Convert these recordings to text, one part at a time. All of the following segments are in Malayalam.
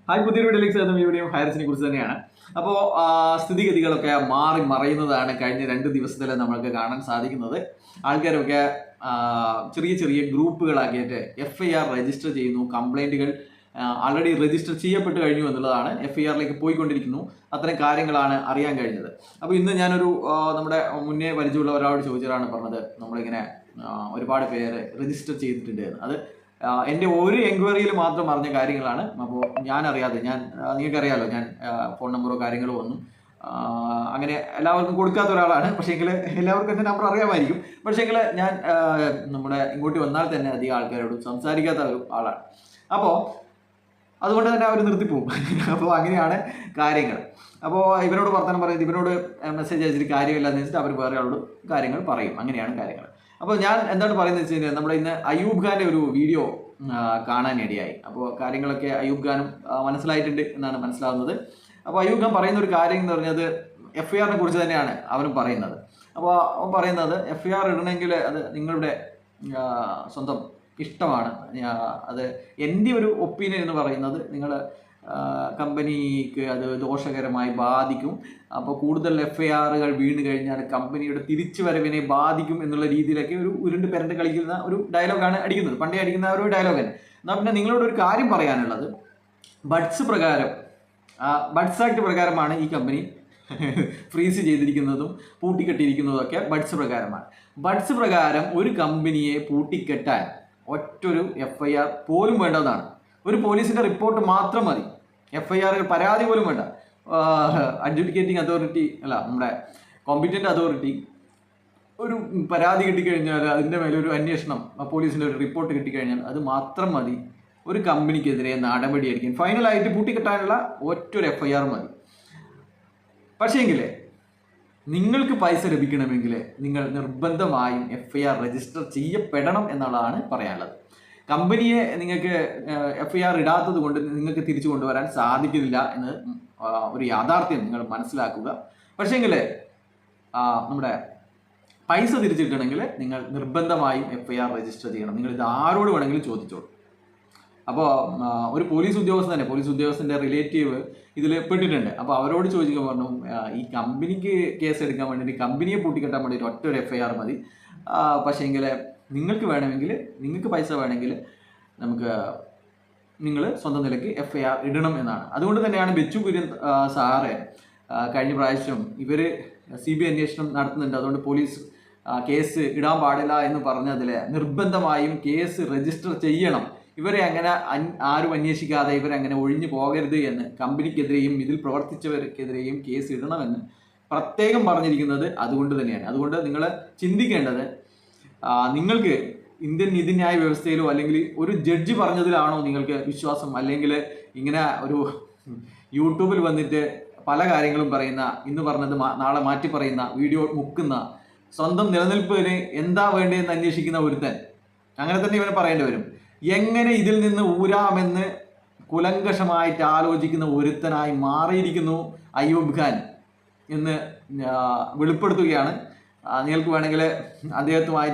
ഹായ്, പുതിയൊരു വീഡിയോയിലേക്ക് എന്ന വീഡിയോ ഹൈറസിനെ കുറിച്ച് തന്നെയാണ്. അപ്പോൾ സ്ഥിതിഗതികളൊക്കെ മാറി മറയുന്നതാണ് കഴിഞ്ഞ 2 ദിവസത്തിൽ നമ്മൾക്ക് കാണാൻ സാധിക്കുന്നത്. ആൾക്കാരൊക്കെ ചെറിയ ചെറിയ ഗ്രൂപ്പുകളാക്കിയിട്ട് FIR രജിസ്റ്റർ ചെയ്യുന്നു. കംപ്ലൈൻറ്റുകൾ ആൾറെഡി രജിസ്റ്റർ ചെയ്യപ്പെട്ട് കഴിഞ്ഞു എന്നുള്ളതാണ്. FIRലേക്ക് പോയിക്കൊണ്ടിരിക്കുന്നു. അത്തരം കാര്യങ്ങളാണ് അറിയാൻ കഴിഞ്ഞത്. അപ്പോൾ ഇന്ന് ഞാനൊരു നമ്മുടെ മുന്നേ പരിചയമുള്ള ഒരാളോട് ചോദിച്ചതാണ് പറഞ്ഞത്, നമ്മളിങ്ങനെ ഒരുപാട് പേര് രജിസ്റ്റർ ചെയ്തിട്ടുണ്ട് എന്ന്. അത് എൻ്റെ ഒരു എൻക്വയറിയിൽ മാത്രം അറിഞ്ഞ കാര്യങ്ങളാണ്. അപ്പോൾ ഞാനറിയാതെ നിങ്ങൾക്കറിയാമല്ലോ, ഞാൻ ഫോൺ നമ്പറോ കാര്യങ്ങളോ ഒന്നും അങ്ങനെ എല്ലാവർക്കും കൊടുക്കാത്ത ഒരാളാണ്. പക്ഷേങ്കിൽ എല്ലാവർക്കും എൻ്റെ നമ്പർ അറിയാമായിരിക്കും. പക്ഷേങ്കിൽ ഞാൻ നമ്മുടെ ഇങ്ങോട്ട് വന്നാൽ തന്നെ അധികം ആൾക്കാരോട് സംസാരിക്കാത്ത ഒരു ആളാണ്. അപ്പോൾ അതുകൊണ്ട് തന്നെ അവർ നിർത്തിപ്പോവും. അപ്പോൾ അങ്ങനെയാണ് കാര്യങ്ങൾ. അപ്പോൾ ഇവരോട് വർത്തമാനം പറയുന്നത്, ഇവരോട് മെസ്സേജ് അയച്ചിട്ട് കാര്യമില്ലാന്ന് വെച്ചിട്ട് അവർ വേറെ ആളോട് കാര്യങ്ങൾ പറയും. അങ്ങനെയാണ് കാര്യങ്ങൾ. അപ്പോൾ ഞാൻ എന്താണ് പറയുന്നത് വെച്ച് കഴിഞ്ഞാൽ, നമ്മുടെ ഇന്ന് അയ്യൂബ് ഖാൻ്റെ ഒരു വീഡിയോ കാണാനിടയായി. അപ്പോൾ കാര്യങ്ങളൊക്കെ അയ്യൂബ് ഖാനും മനസ്സിലായിട്ടുണ്ട് എന്നാണ് മനസ്സിലാവുന്നത്. അപ്പോൾ അയ്യൂബ് ഖാൻ പറയുന്ന ഒരു കാര്യം എന്ന് പറഞ്ഞത് FIRനെ കുറിച്ച് തന്നെയാണ് അവരും പറയുന്നത്. അപ്പോൾ അവൻ പറയുന്നത് FIR ഇടണമെങ്കിൽ അത് നിങ്ങളുടെ സ്വന്തം ഇഷ്ടമാണ്. അത് എൻ്റെ ഒരു ഒപ്പീനിയൻ എന്ന് പറയുന്നത്, നിങ്ങൾ കമ്പനിക്ക് അത് ദോഷകരമായി ബാധിക്കും. അപ്പോൾ കൂടുതൽ FIRകൾ വീണ് കഴിഞ്ഞാൽ കമ്പനിയുടെ തിരിച്ചു വരവിനെ ബാധിക്കും എന്നുള്ള രീതിയിലൊക്കെ ഒരു ഉരുണ്ട് പെരണ്ട് കളിക്കുന്ന ഒരു ഡയലോഗാണ് അടിക്കുന്നത്. പണ്ടേ അടിക്കുന്ന ഒരു ഡയലോഗ് തന്നെ. എന്നാൽ പിന്നെ നിങ്ങളോട് ഒരു കാര്യം പറയാനുള്ളത്, ബഡ്സ് ആക്ട് പ്രകാരമാണ് ഈ കമ്പനി ഫ്രീസ് ചെയ്തിരിക്കുന്നതും പൂട്ടിക്കെട്ടിയിരിക്കുന്നതും ഒക്കെ ബഡ്സ് പ്രകാരമാണ്. ബഡ്സ് പ്രകാരം ഒരു കമ്പനിയെ പൂട്ടിക്കെട്ടാൻ ഒറ്റൊരു FIR പോലും വേണ്ടതാണ്. ഒരു പോലീസിൻ്റെ റിപ്പോർട്ട് മാത്രം മതി. FIR പരാതി പോലും വേണ്ട. അഡ്ജുഡിക്കേറ്റിംഗ് അതോറിറ്റി അല്ല, നമ്മുടെ കോമ്പറ്റൻ്റ് അതോറിറ്റി ഒരു പരാതി കിട്ടിക്കഴിഞ്ഞാൽ അതിൻ്റെ മേലെ ഒരു അന്വേഷണം, പോലീസിൻ്റെ ഒരു റിപ്പോർട്ട് കിട്ടിക്കഴിഞ്ഞാൽ അത് മാത്രം മതി ഒരു കമ്പനിക്കെതിരെ നടപടിയായിരിക്കും. ഫൈനലായിട്ട് പൂട്ടിക്കെട്ടാനുള്ള ഒറ്റൊരു FIR മതി. പക്ഷേങ്കിൽ നിങ്ങൾക്ക് പൈസ ലഭിക്കണമെങ്കിൽ നിങ്ങൾ നിർബന്ധമായും FIR രജിസ്റ്റർ ചെയ്യപ്പെടണം എന്നുള്ളതാണ് പറയാനുള്ളത്. കമ്പനിയെ നിങ്ങൾക്ക് FIR ഇടാത്തത് കൊണ്ട് നിങ്ങൾക്ക് തിരിച്ചു കൊണ്ടുവരാൻ സാധിക്കുന്നില്ല എന്ന് ഒരു യാഥാർത്ഥ്യം നിങ്ങൾ മനസ്സിലാക്കുക. പക്ഷേങ്കിൽ നമ്മുടെ പൈസ തിരിച്ചു കിട്ടണമെങ്കിൽ നിങ്ങൾ നിർബന്ധമായും FIR രജിസ്റ്റർ ചെയ്യണം. നിങ്ങൾ ഇത് ആരോട് വേണമെങ്കിലും ചോദിച്ചോളൂ. അപ്പോൾ ഒരു പോലീസ് ഉദ്യോഗസ്ഥൻ്റെ റിലേറ്റീവ് ഇതിൽ പെട്ടിട്ടുണ്ട്. അപ്പോൾ അവരോട് ചോദിക്കാൻ പറഞ്ഞു, ഈ കമ്പനിക്ക് കേസ് എടുക്കാൻ വേണ്ടിയിട്ട്, കമ്പനിയെ പൂട്ടിക്കെട്ടാൻ വേണ്ടിയിട്ട് ഒറ്റൊരു FIR മതി. പക്ഷേങ്കിൽ നിങ്ങൾക്ക് പൈസ വേണമെങ്കിൽ നിങ്ങൾ സ്വന്തം നിലയ്ക്ക് FIR ഇടണം എന്നാണ്. അതുകൊണ്ട് തന്നെയാണ് ബെച്ചു കുര്യൻ സാറ് കഴിഞ്ഞ പ്രാവശ്യം ഇവർ CBI അന്വേഷണം നടത്തുന്നുണ്ട്, അതുകൊണ്ട് പോലീസ് കേസ് ഇടാൻ പാടില്ല എന്ന് പറഞ്ഞതിൽ നിർബന്ധമായും കേസ് രജിസ്റ്റർ ചെയ്യണം, ഇവരെ അങ്ങനെ ആരും അന്വേഷിക്കാതെ ഇവരങ്ങനെ ഒഴിഞ്ഞു പോകരുത് എന്ന്, കമ്പനിക്കെതിരെയും ഇതിൽ പ്രവർത്തിച്ചവർക്കെതിരെയും കേസ് ഇടണമെന്ന് പ്രത്യേകം പറഞ്ഞിരിക്കുന്നത് അതുകൊണ്ട് തന്നെയാണ്. അതുകൊണ്ട് നിങ്ങൾ ചിന്തിക്കേണ്ടത്, നിങ്ങൾക്ക് ഇന്ത്യൻ നീതിന്യായ വ്യവസ്ഥയിലോ അല്ലെങ്കിൽ ഒരു ജഡ്ജി പറഞ്ഞതിലാണോ നിങ്ങൾക്ക് വിശ്വാസം, അല്ലെങ്കിൽ ഇങ്ങനെ ഒരു യൂട്യൂബിൽ വന്നിട്ട് പല കാര്യങ്ങളും പറയുന്ന, ഇന്ന് പറഞ്ഞത് നാളെ മാറ്റി പറയുന്ന, വീഡിയോ മുക്കുന്ന, സ്വന്തം നിലനിൽപ്പിന് എന്താ വേണ്ടതെന്ന് അന്വേഷിക്കുന്ന ഒരുത്തൻ, അങ്ങനെ തന്നെ ഇവനെ പറയേണ്ടി വരും. എങ്ങനെ ഇതിൽ നിന്ന് ഊരാമെന്ന് കുലങ്കഷമായിട്ട് ആലോചിക്കുന്ന ഒരുത്തനായി മാറിയിരിക്കുന്നു അയ്യൂബ് ഖാൻ എന്ന് വെളിപ്പെടുത്തുകയാണ്. നിങ്ങൾക്ക് വേണമെങ്കിൽ അദ്ദേഹത്തുമായി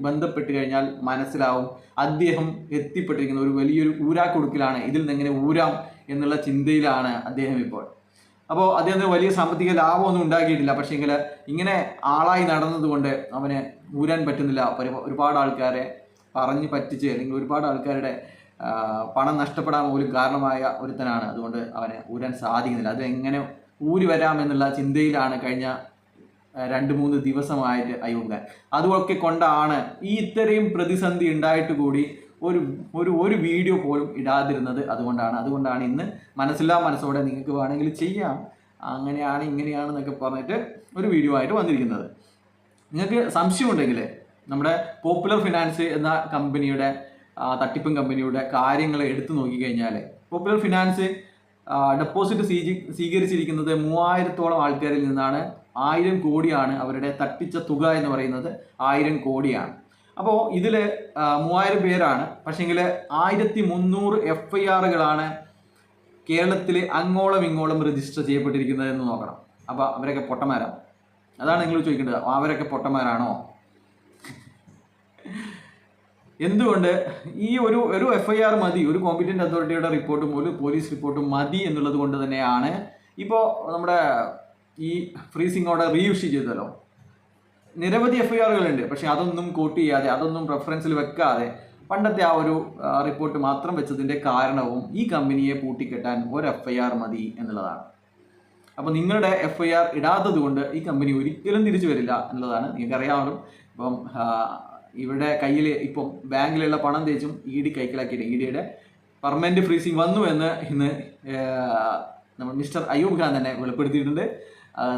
ബന്ധപ്പെട്ട് കഴിഞ്ഞാൽ മനസ്സിലാവും, അദ്ദേഹം എത്തിപ്പെട്ടിരിക്കുന്ന ഒരു വലിയൊരു ഊരാക്കൊടുക്കിലാണ്. ഇതിൽ നിന്ന് എങ്ങനെ ഊരാം എന്നുള്ള ചിന്തയിലാണ് അദ്ദേഹം ഇപ്പോൾ. അപ്പോൾ അദ്ദേഹത്തിന് വലിയ സാമ്പത്തിക ലാഭമൊന്നും ഉണ്ടാക്കിയിട്ടില്ല. പക്ഷേങ്കിൽ ഇങ്ങനെ ആളായി നടന്നതുകൊണ്ട് അവന് ഊരാൻ പറ്റുന്നില്ല. ഒരുപാട് ആൾക്കാരെ പറഞ്ഞ് പറ്റിച്ച്, അല്ലെങ്കിൽ ഒരുപാട് ആൾക്കാരുടെ പണം നഷ്ടപ്പെടാൻ പോലും കാരണമായ ഒരുത്തനാണ്. അതുകൊണ്ട് അവന് ഊരാൻ സാധിക്കുന്നില്ല. അത് എങ്ങനെ ഊരി വരാമെന്നുള്ള ചിന്തയിലാണ് കഴിഞ്ഞ 2-3 ദിവസമായിട്ട് അയ്യൂബ് ഖാൻ. അതുമൊക്കെ കൊണ്ടാണ് ഈ ഇത്രയും പ്രതിസന്ധി ഉണ്ടായിട്ട് കൂടി ഒരു വീഡിയോ പോലും ഇടാതിരുന്നത്. അതുകൊണ്ടാണ് ഇന്ന് മനസ്സോടെ നിങ്ങൾക്ക് വേണമെങ്കിൽ ചെയ്യാം, അങ്ങനെയാണ് ഇങ്ങനെയാണെന്നൊക്കെ പറഞ്ഞിട്ട് ഒരു വീഡിയോ ആയിട്ട് വന്നിരിക്കുന്നത്. നിങ്ങൾക്ക് സംശയമുണ്ടെങ്കിൽ നമ്മുടെ പോപ്പുലർ ഫിനാൻസ് എന്ന കമ്പനിയുടെ, തട്ടിപ്പൻ കമ്പനിയുടെ കാര്യങ്ങൾ എടുത്തു നോക്കിക്കഴിഞ്ഞാൽ, പോപ്പുലർ ഫിനാൻസ് ഡെപ്പോസിറ്റ് സ്വീകരിച്ചിരിക്കുന്നത് 3000-ഓളം ആൾക്കാരിൽ നിന്നാണ്. 1000 കോടിയാണ് അവരുടെ തട്ടിച്ച തുക എന്ന് പറയുന്നത്. 1000 കോടിയാണ്. അപ്പോൾ ഇതിൽ 3000 പേരാണ്. പക്ഷേങ്കിൽ 1300 FIRകളാണ് കേരളത്തിൽ അങ്ങോളം ഇങ്ങോളം രജിസ്റ്റർ ചെയ്യപ്പെട്ടിരിക്കുന്നത് എന്ന് നോക്കണം. അപ്പോൾ അവരൊക്കെ പൊട്ടന്മാരാണ്. അതാണ് നിങ്ങൾ ചോദിക്കേണ്ടത്, അവരൊക്കെ പൊട്ടന്മാരാണോ? എന്തുകൊണ്ട് ഈ ഒരു FIR മതി, ഒരു കോമ്പീറ്റന്റ് അതോറിറ്റിയുടെ റിപ്പോർട്ടും ഒരു പോലീസ് റിപ്പോർട്ടും മതി എന്നുള്ളത് കൊണ്ട് തന്നെയാണ് ഇപ്പോൾ നമ്മുടെ ഈ ഫ്രീസിംഗ് ഓർഡർ റീഇഷ്യൂ ചെയ്തല്ലോ. നിരവധി FIRകളുണ്ട്, പക്ഷെ അതൊന്നും കോട്ട് ചെയ്യാതെ, അതൊന്നും റെഫറൻസിൽ വെക്കാതെ പണ്ടത്തെ ആ ഒരു റിപ്പോർട്ട് മാത്രം വെച്ചതിൻ്റെ കാരണവും ഈ കമ്പനിയെ പൂട്ടിക്കെട്ടാൻ ഒരു FIR മതി എന്നുള്ളതാണ്. അപ്പോൾ നിങ്ങളുടെ FIR ഇടാത്തത് കൊണ്ട് ഈ കമ്പനി ഒരിക്കലും തിരിച്ചു വരില്ല എന്നുള്ളതാണ്. നിങ്ങൾക്കറിയാമല്ലോ, ഇപ്പം ഇവിടെ കയ്യിൽ ഇപ്പം ബാങ്കിലുള്ള പണം തേച്ചും ED കൈക്കലാക്കിയിട്ട് EDയുടെ പെർമനന്റ് ഫ്രീസിങ് വന്നു എന്ന് ഇന്ന് നമ്മൾ മിസ്റ്റർ അയ്യൂബ് ഖാൻ തന്നെ വെളിപ്പെടുത്തിയിട്ടുണ്ട്.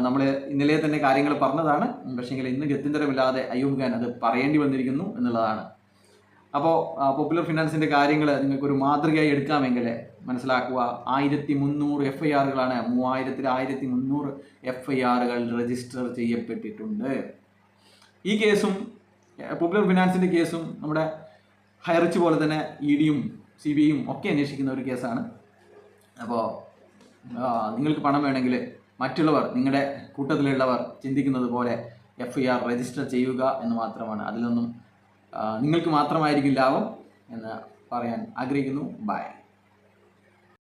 നമ്മൾ ഇന്നലെ തന്നെ കാര്യങ്ങൾ പറഞ്ഞതാണ്, പക്ഷേങ്കിൽ ഇന്ന് ഗത്യന്തരമില്ലാതെ അയ്യൂബ് ഖാൻ അത് പറയേണ്ടി വന്നിരിക്കുന്നു എന്നുള്ളതാണ്. അപ്പോൾ പോപ്പുലർ ഫിനാൻസിൻ്റെ കാര്യങ്ങൾ നിങ്ങൾക്കൊരു മാതൃകയായി എടുക്കാമെങ്കിൽ മനസ്സിലാക്കുക, 1300 FIRകളാണ്, 1300 FIRകൾ രജിസ്റ്റർ ചെയ്യപ്പെട്ടിട്ടുണ്ട്. ഈ കേസും പോപ്പുലർ ഫിനാൻസിൻ്റെ കേസും നമ്മുടെ ഹൈറിച്ച് പോലെ തന്നെ EDയും CBIയും ഒക്കെ അന്വേഷിക്കുന്ന ഒരു കേസാണ്. അപ്പോൾ നിങ്ങൾക്ക് പണം വേണമെങ്കിൽ മറ്റുള്ളവർ, നിങ്ങളുടെ കൂട്ടത്തിലുള്ളവർ ചിന്തിക്കുന്നത് പോലെ FIR രജിസ്റ്റർ ചെയ്യുക എന്ന് മാത്രമാണ്. അതിലൊന്നും നിങ്ങൾക്ക് മാത്രമായിരിക്കും ലാഭം എന്ന് പറയാൻ ആഗ്രഹിക്കുന്നു. ബൈ.